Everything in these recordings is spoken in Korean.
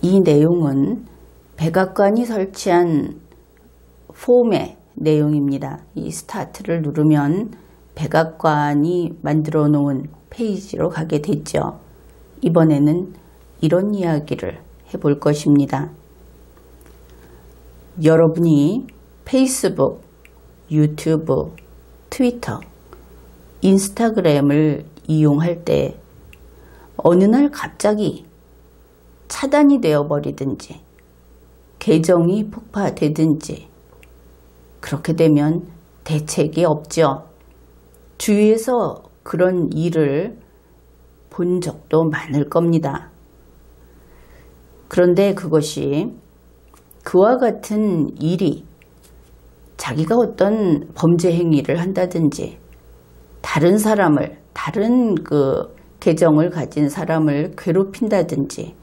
이 내용은 백악관이 설치한 폼의 내용입니다. 이 스타트를 누르면 백악관이 만들어 놓은 페이지로 가게 됐죠. 이번에는 이런 이야기를 해볼 것입니다. 여러분이 페이스북, 유튜브, 트위터, 인스타그램을 이용할 때 어느 날 갑자기 차단이 되어버리든지 계정이 폭파되든지 그렇게 되면 대책이 없죠. 주위에서 그런 일을 본 적도 많을 겁니다. 그런데 그것이 그와 같은 일이 자기가 어떤 범죄 행위를 한다든지 다른 사람을, 다른 계정을 가진 사람을 괴롭힌다든지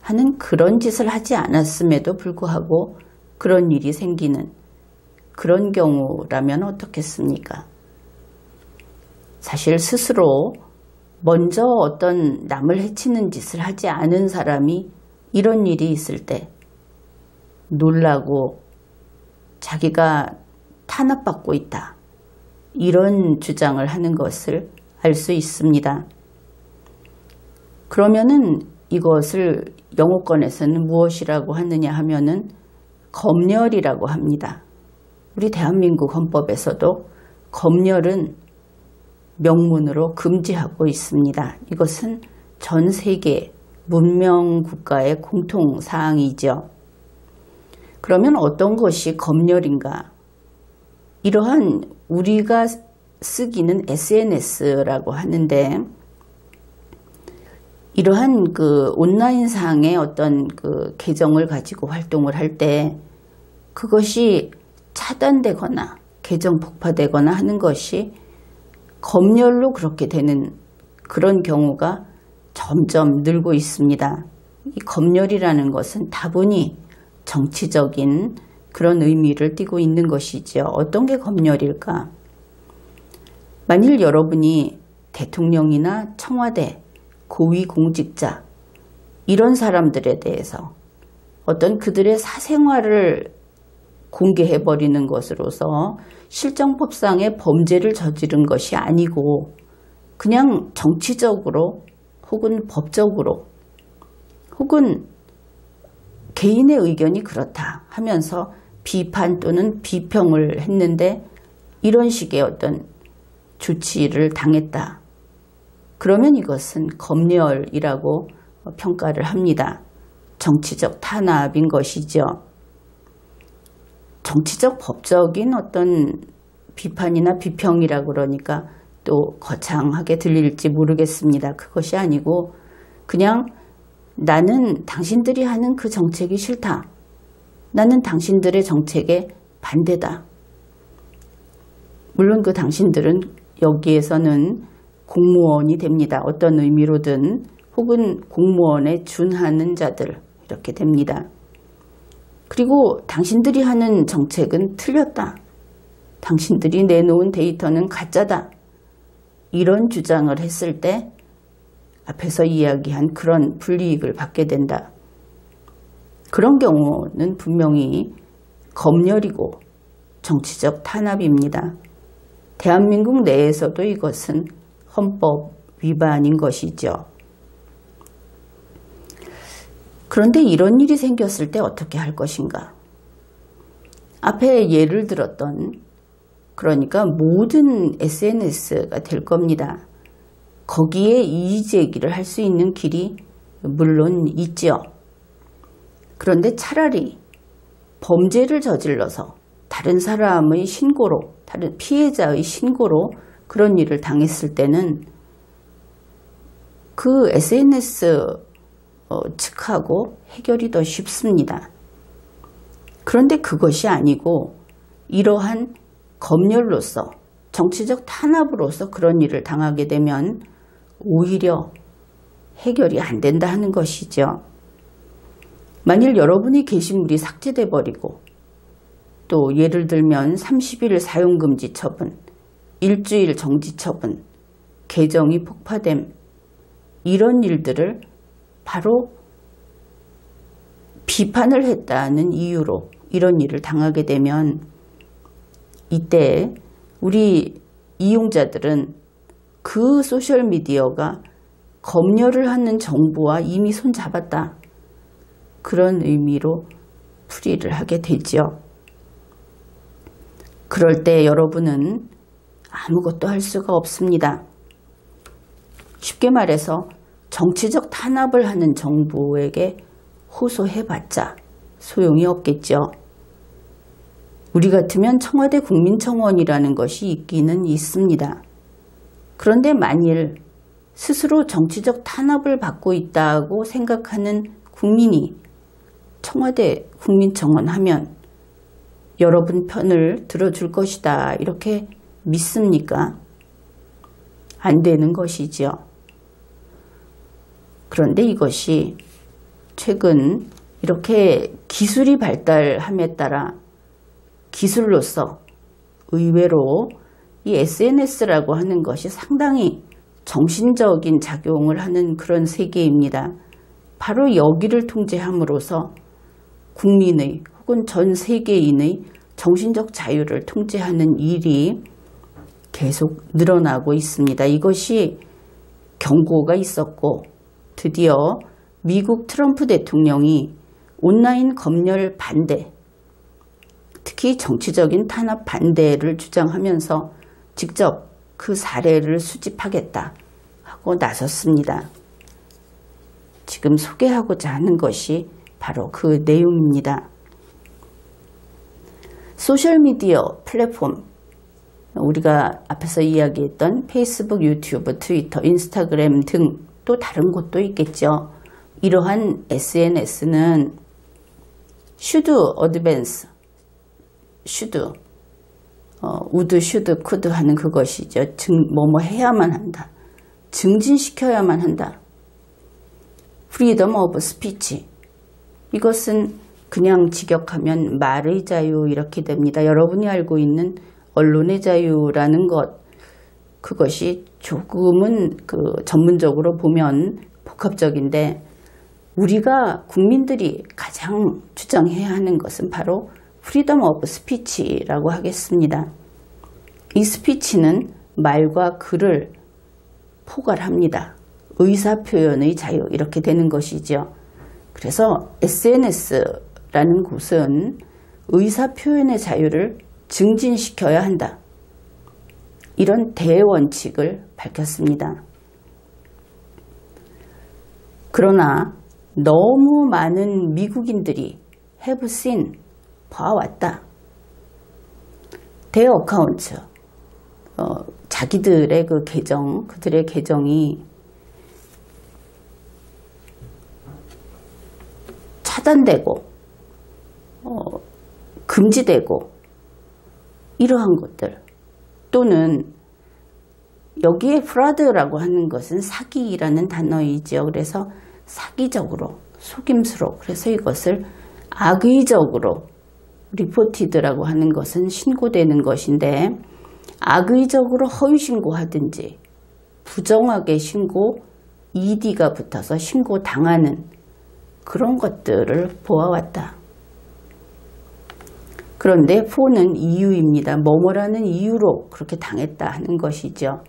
하는 그런 짓을 하지 않았음에도 불구하고 그런 일이 생기는 그런 경우라면 어떻겠습니까? 사실 스스로 먼저 어떤 남을 해치는 짓을 하지 않은 사람이 이런 일이 있을 때 놀라고 자기가 탄압받고 있다. 이런 주장을 하는 것을 알 수 있습니다. 그러면은 이것을 영어권에서는 무엇이라고 하느냐 하면은 검열이라고 합니다. 우리 대한민국 헌법에서도 검열은 명문으로 금지하고 있습니다. 이것은 전 세계 문명 국가의 공통사항이죠. 그러면 어떤 것이 검열인가? 이러한 우리가 쓰기는 SNS라고 하는데 이러한 온라인상의 어떤 계정을 가지고 활동을 할 때 그것이 차단되거나 계정 폭파되거나 하는 것이 검열로 그렇게 되는 그런 경우가 점점 늘고 있습니다. 이 검열이라는 것은 다분히 정치적인 그런 의미를 띠고 있는 것이죠. 어떤 게 검열일까? 만일 여러분이 대통령이나 청와대, 고위공직자 이런 사람들에 대해서 어떤 그들의 사생활을 공개해버리는 것으로서 실정법상의 범죄를 저지른 것이 아니고 그냥 정치적으로 혹은 법적으로 혹은 개인의 의견이 그렇다 하면서 비판 또는 비평을 했는데 이런 식의 어떤 조치를 당했다. 그러면 이것은 검열이라고 평가를 합니다. 정치적 탄압인 것이죠. 정치적 법적인 어떤 비판이나 비평이라 그러니까 또 거창하게 들릴지 모르겠습니다. 그것이 아니고 그냥 나는 당신들이 하는 그 정책이 싫다. 나는 당신들의 정책에 반대다. 물론 그 당신들은 여기에서는 공무원이 됩니다. 어떤 의미로든 혹은 공무원에 준하는 자들 이렇게 됩니다. 그리고 당신들이 하는 정책은 틀렸다. 당신들이 내놓은 데이터는 가짜다. 이런 주장을 했을 때 앞에서 이야기한 그런 불이익을 받게 된다. 그런 경우는 분명히 검열이고 정치적 탄압입니다. 대한민국 내에서도 이것은 헌법 위반인 것이죠. 그런데 이런 일이 생겼을 때 어떻게 할 것인가? 앞에 예를 들었던 그러니까 모든 SNS가 될 겁니다. 거기에 이의제기를 할 수 있는 길이 물론 있죠. 그런데 차라리 범죄를 저질러서 다른 사람의 신고로, 다른 피해자의 신고로 그런 일을 당했을 때는 그 SNS 측하고 해결이 더 쉽습니다. 그런데 그것이 아니고 이러한 검열로서 정치적 탄압으로서 그런 일을 당하게 되면 오히려 해결이 안 된다 하는 것이죠. 만일 여러분이 게시물이 삭제돼 버리고 또 예를 들면 30일 사용금지 처분, 일주일 정지 처분, 계정이 폭파됨 이런 일들을 바로 비판을 했다는 이유로 이런 일을 당하게 되면 이때 우리 이용자들은 그 소셜미디어가 검열을 하는 정부와 이미 손잡았다. 그런 의미로 풀이를 하게 되죠. 그럴 때 여러분은 아무것도 할 수가 없습니다. 쉽게 말해서 정치적 탄압을 하는 정부에게 호소해봤자 소용이 없겠죠. 우리 같으면 청와대 국민청원이라는 것이 있기는 있습니다. 그런데 만일 스스로 정치적 탄압을 받고 있다고 생각하는 국민이 청와대 국민청원 하면 여러분 편을 들어줄 것이다 이렇게 믿습니까? 안 되는 것이지요. 그런데 이것이 최근 이렇게 기술이 발달함에 따라 기술로서 의외로 이 SNS라고 하는 것이 상당히 정신적인 작용을 하는 그런 세계입니다. 바로 여기를 통제함으로써 국민의 혹은 전 세계인의 정신적 자유를 통제하는 일이 계속 늘어나고 있습니다. 이것이 경고가 있었고 드디어 미국 트럼프 대통령이 온라인 검열 반대, 특히 정치적인 탄압 반대를 주장하면서 직접 그 사례를 수집하겠다 하고 나섰습니다. 지금 소개하고자 하는 것이 바로 그 내용입니다. 소셜미디어 플랫폼, 우리가 앞에서 이야기했던 페이스북, 유튜브, 트위터, 인스타그램 등 또 다른 곳도 있겠죠. 이러한 SNS는 should advance, should, would, should, could 하는 그것이죠. 뭐뭐 해야만 한다. 증진시켜야만 한다. freedom of speech. 이것은 그냥 직역하면 말의 자유 이렇게 됩니다. 여러분이 알고 있는 언론의 자유라는 것, 그것이 조금은 전문적으로 보면 복합적인데 우리가 국민들이 가장 주장해야 하는 것은 바로 freedom of speech라고 하겠습니다. 이 스피치는 말과 글을 포괄합니다. 의사표현의 자유 이렇게 되는 것이죠. 그래서 SNS라는 곳은 의사표현의 자유를 증진시켜야 한다. 이런 대원칙을 밝혔습니다. 그러나 너무 많은 미국인들이 have seen, 봐왔다. 대 어카운트, 자기들의 그 계정, 그들의 계정이 차단되고 금지되고 이러한 것들, 또는 여기에 프라드라고 하는 것은 사기라는 단어이죠. 그래서 사기적으로, 속임수로, 그래서 이것을 악의적으로 리포티드라고 하는 것은 신고되는 것인데, 악의적으로 허위 신고하든지 부정하게 신고, ED가 붙어서 신고당하는 그런 것들을 보아왔다. 그런데 for는 이유입니다. 뭐뭐라는 이유로 그렇게 당했다 하는 것이죠.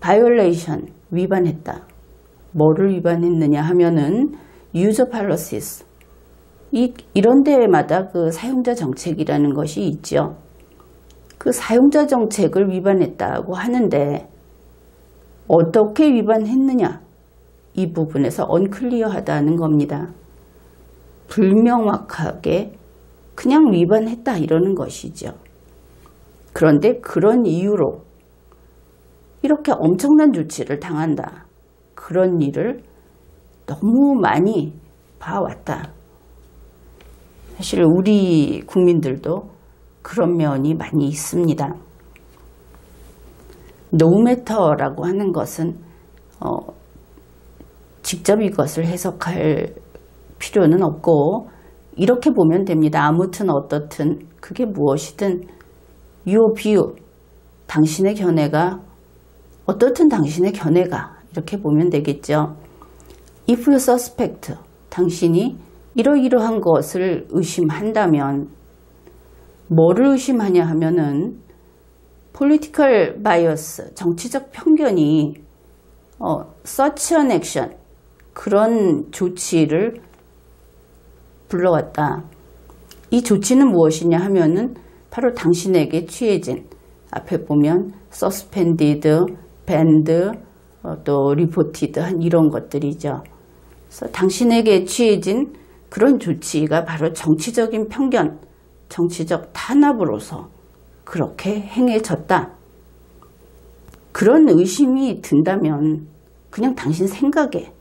violation, 위반했다. 뭐를 위반했느냐 하면은 user policies, 이런 데마다 그 사용자 정책이라는 것이 있죠. 그 사용자 정책을 위반했다고 하는데 어떻게 위반했느냐, 이 부분에서 언클리어하다는 겁니다. 불명확하게 그냥 위반했다 이러는 것이죠. 그런데 그런 이유로 이렇게 엄청난 조치를 당한다. 그런 일을 너무 많이 봐왔다. 사실 우리 국민들도 그런 면이 많이 있습니다. No matter라고 하는 것은 직접 이것을 해석할 필요는 없고 이렇게 보면 됩니다. 아무튼 어떻든 그게 무엇이든 your view, 당신의 견해가 어떻든 당신의 견해가 이렇게 보면 되겠죠. If you suspect, 당신이 이러이러한 것을 의심한다면 뭐를 의심하냐 하면은 political bias, 정치적 편견이 such an action, 그런 조치를 불러왔다. 이 조치는 무엇이냐 하면은 바로 당신에게 취해진, 앞에 보면 suspended, banned, 또 reported 한 이런 것들이죠. 그래서 당신에게 취해진 그런 조치가 바로 정치적인 편견, 정치적 탄압으로서 그렇게 행해졌다. 그런 의심이 든다면 그냥 당신 생각에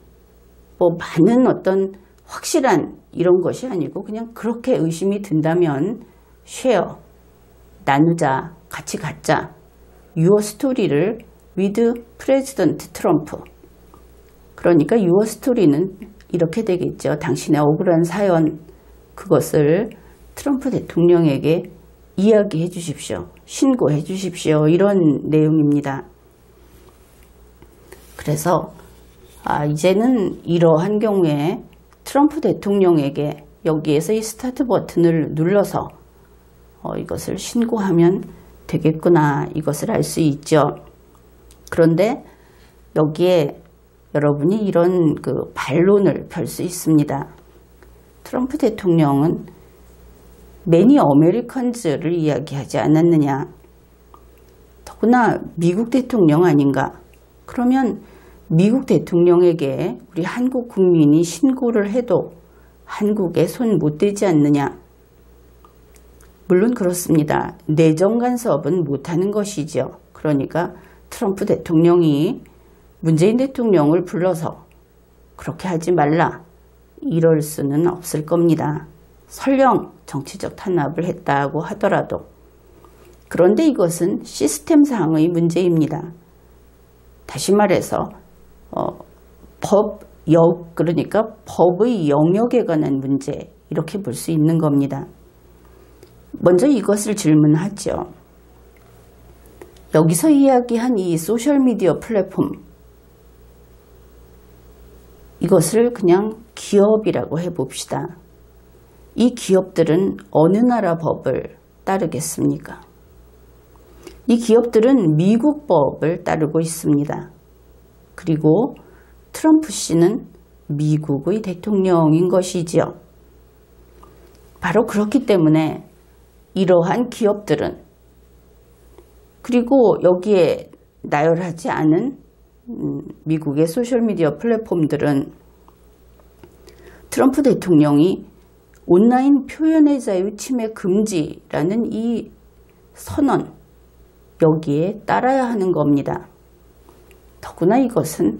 뭐 많은 어떤 확실한 이런 것이 아니고 그냥 그렇게 의심이 든다면 쉐어, 나누자, 같이 갖자. Your story를 with President Trump. 그러니까 your story는 이렇게 되겠죠. 당신의 억울한 사연, 그것을 트럼프 대통령에게 이야기해 주십시오. 신고해 주십시오. 이런 내용입니다. 그래서 이제는 이러한 경우에 트럼프 대통령에게 여기에서 이 스타트 버튼을 눌러서 이것을 신고하면 되겠구나, 이것을 알 수 있죠. 그런데 여기에 여러분이 이런 그 반론을 펼 수 있습니다. 트럼프 대통령은 Many Americans를 이야기하지 않았느냐. 더구나 미국 대통령 아닌가. 그러면 미국 대통령에게 우리 한국 국민이 신고를 해도 한국에 손 못 대지 않느냐. 물론 그렇습니다. 내정 간섭은 못하는 것이죠. 그러니까 트럼프 대통령이 문재인 대통령을 불러서 그렇게 하지 말라, 이럴 수는 없을 겁니다. 설령 정치적 탄압을 했다고 하더라도. 그런데 이것은 시스템상의 문제입니다. 다시 말해서 그러니까 법의 영역에 관한 문제, 이렇게 볼 수 있는 겁니다. 먼저 이것을 질문하죠. 여기서 이야기한 이 소셜미디어 플랫폼, 이것을 그냥 기업이라고 해봅시다. 이 기업들은 어느 나라 법을 따르겠습니까? 이 기업들은 미국 법을 따르고 있습니다. 그리고 트럼프 씨는 미국의 대통령인 것이지요. 바로 그렇기 때문에 이러한 기업들은, 그리고 여기에 나열하지 않은 미국의 소셜미디어 플랫폼들은 트럼프 대통령이 온라인 표현의 자유 침해 금지라는 이 선언, 여기에 따라야 하는 겁니다. 더구나 이것은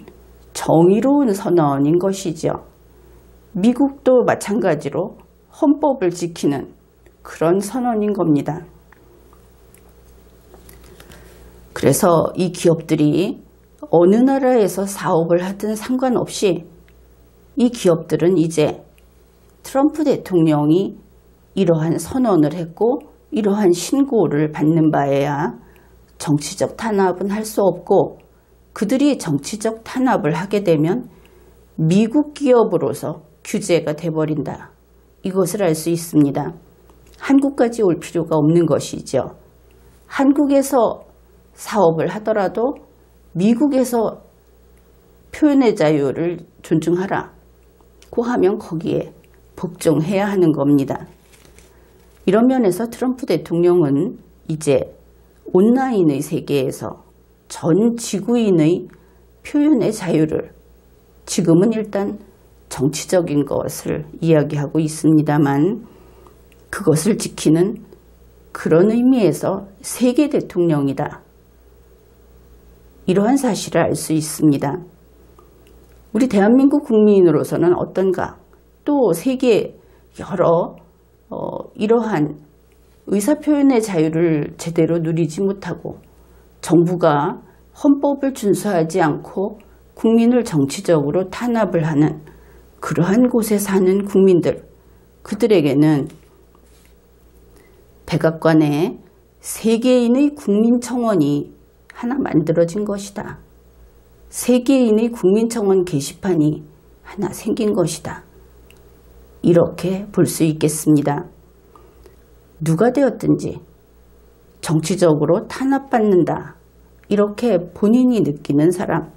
정의로운 선언인 것이죠. 미국도 마찬가지로 헌법을 지키는 그런 선언인 겁니다. 그래서 이 기업들이 어느 나라에서 사업을 하든 상관없이 이 기업들은 이제 트럼프 대통령이 이러한 선언을 했고 이러한 신고를 받는 바에야 정치적 탄압은 할 수 없고, 그들이 정치적 탄압을 하게 되면 미국 기업으로서 규제가 돼버린다. 이것을 알 수 있습니다. 한국까지 올 필요가 없는 것이죠. 한국에서 사업을 하더라도 미국에서 표현의 자유를 존중하라 고 하면 거기에 복종해야 하는 겁니다. 이런 면에서 트럼프 대통령은 이제 온라인의 세계에서 전 지구인의 표현의 자유를, 지금은 일단 정치적인 것을 이야기하고 있습니다만, 그것을 지키는 그런 의미에서 세계 대통령이다. 이러한 사실을 알 수 있습니다. 우리 대한민국 국민으로서는 어떤가? 또 세계 여러 이러한 의사표현의 자유를 제대로 누리지 못하고 정부가 헌법을 준수하지 않고 국민을 정치적으로 탄압을 하는 그러한 곳에 사는 국민들, 그들에게는 백악관에 세계인의 국민청원이 하나 만들어진 것이다. 세계인의 국민청원 게시판이 하나 생긴 것이다. 이렇게 볼 수 있겠습니다. 누가 되었든지 정치적으로 탄압받는다, 이렇게 본인이 느끼는 사람,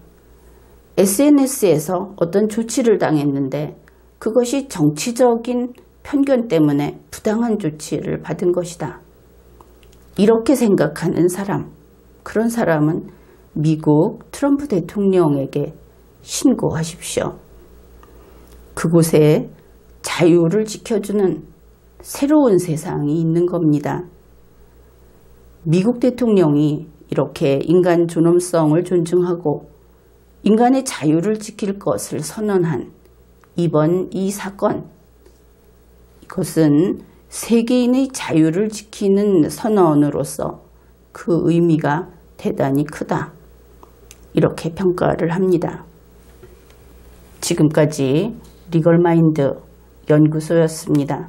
SNS에서 어떤 조치를 당했는데 그것이 정치적인 편견 때문에 부당한 조치를 받은 것이다, 이렇게 생각하는 사람, 그런 사람은 미국 트럼프 대통령에게 신고하십시오. 그곳에 자유를 지켜주는 새로운 세상이 있는 겁니다. 미국 대통령이 이렇게 인간 존엄성을 존중하고 인간의 자유를 지킬 것을 선언한 이번 이 사건, 이것은 세계인의 자유를 지키는 선언으로서 그 의미가 대단히 크다, 이렇게 평가를 합니다. 지금까지 리걸마인드 연구소였습니다.